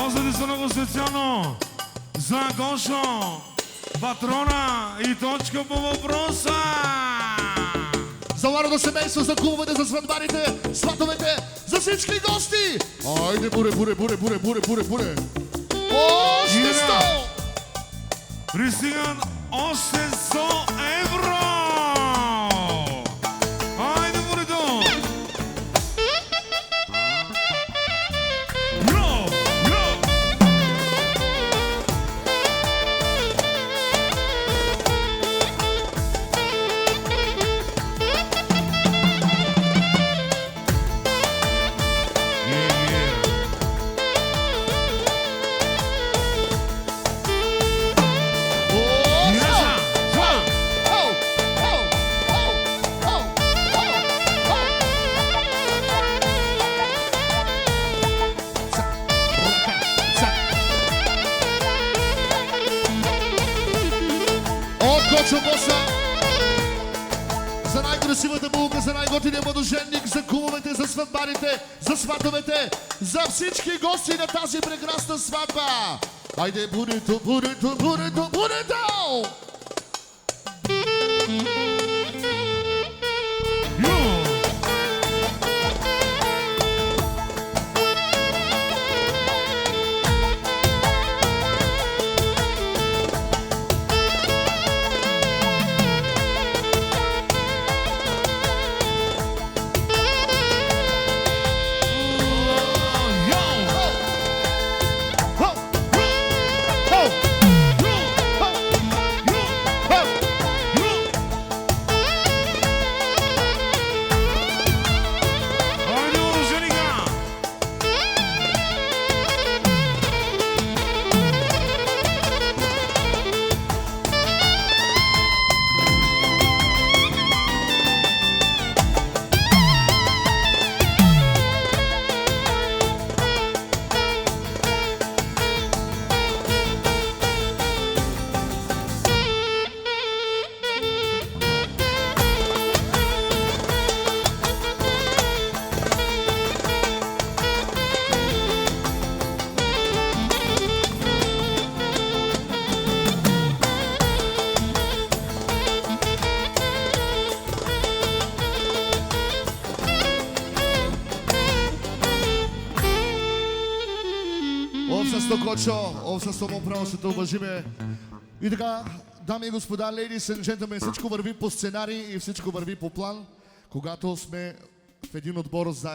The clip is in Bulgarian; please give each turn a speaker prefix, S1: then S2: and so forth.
S1: Аплаузите са много специално за Гошо, патрона и точка по въпроса.
S2: За младото семейство, за кумовете, за сватбарите, сватовете, за всички гости! Айде, буре! Още 100!
S1: Пристигат още 100 евро! Айде, бурето!
S2: Гочо Боса, за най-красивата булка, за най-готиния младоженник, за кумовете, за сватбарите, за сватовете, за всички гости на тази прекрасна сватба. Айде, бурито! Овса с това право ще те уважиме. И така, дами и господа, ladies and gentlemen, всичко върви по сценарий и всичко върви по план, когато сме в един отбор заедно.